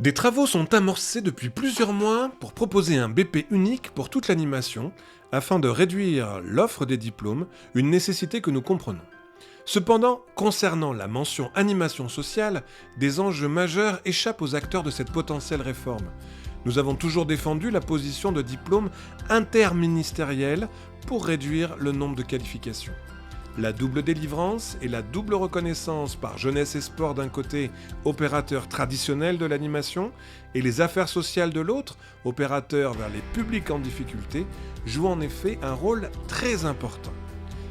Des travaux sont amorcés depuis plusieurs mois pour proposer un BP unique pour toute l'animation, afin de réduire l'offre des diplômes, une nécessité que nous comprenons. Cependant, concernant la mention animation sociale, des enjeux majeurs échappent aux acteurs de cette potentielle réforme. Nous avons toujours défendu la position de diplôme interministériel pour réduire le nombre de qualifications. La double délivrance et la double reconnaissance par jeunesse et sport d'un côté, opérateur traditionnel de l'animation, et les affaires sociales de l'autre, opérateur vers les publics en difficulté, jouent en effet un rôle très important.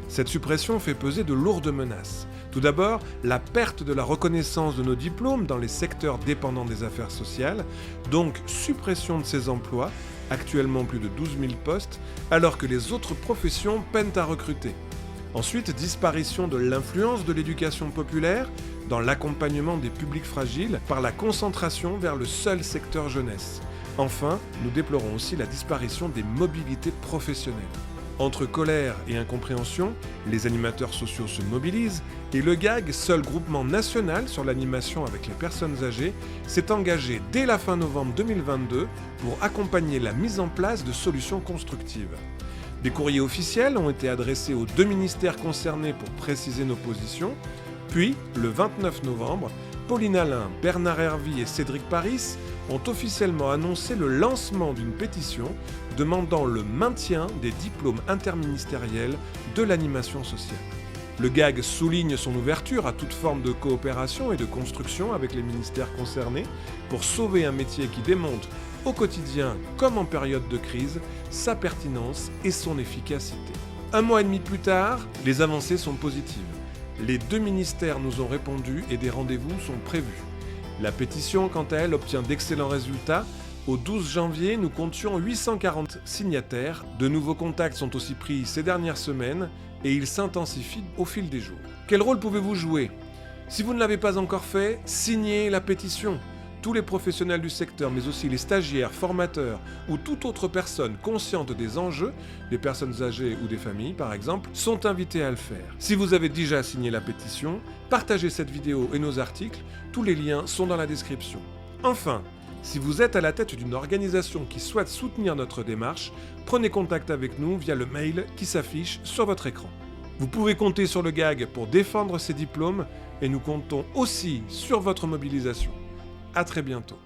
Cette suppression fait peser de lourdes menaces. Tout d'abord, la perte de la reconnaissance de nos diplômes dans les secteurs dépendants des affaires sociales, donc suppression de ces emplois, actuellement plus de 12 000 postes, alors que les autres professions peinent à recruter. Ensuite, disparition de l'influence de l'éducation populaire dans l'accompagnement des publics fragiles par la concentration vers le seul secteur jeunesse. Enfin, nous déplorons aussi la disparition des mobilités professionnelles. Entre colère et incompréhension, les animateurs sociaux se mobilisent et le GAG, seul groupement national sur l'animation avec les personnes âgées, s'est engagé dès la fin novembre 2022 pour accompagner la mise en place de solutions constructives. Des courriers officiels ont été adressés aux deux ministères concernés pour préciser nos positions. Puis, le 29 novembre, Pauline Alain, Bernard Hervy et Cédric Paris ont officiellement annoncé le lancement d'une pétition demandant le maintien des diplômes interministériels de l'animation sociale. Le GAG souligne son ouverture à toute forme de coopération et de construction avec les ministères concernés pour sauver un métier qui démontre au quotidien comme en période de crise sa pertinence et son efficacité. Un mois et demi plus tard, les avancées sont positives. Les deux ministères nous ont répondu et des rendez-vous sont prévus. La pétition, quant à elle, obtient d'excellents résultats. Au 12 janvier, nous comptions 840 signataires. De nouveaux contacts sont aussi pris ces dernières semaines et ils s'intensifient au fil des jours. Quel rôle pouvez-vous jouer ? Si vous ne l'avez pas encore fait, signez la pétition. Tous les professionnels du secteur, mais aussi les stagiaires, formateurs ou toute autre personne consciente des enjeux, des personnes âgées ou des familles par exemple, sont invités à le faire. Si vous avez déjà signé la pétition, partagez cette vidéo et nos articles, tous les liens sont dans la description. Enfin, si vous êtes à la tête d'une organisation qui souhaite soutenir notre démarche, prenez contact avec nous via le mail qui s'affiche sur votre écran. Vous pouvez compter sur le GAG pour défendre ces diplômes et nous comptons aussi sur votre mobilisation. À très bientôt.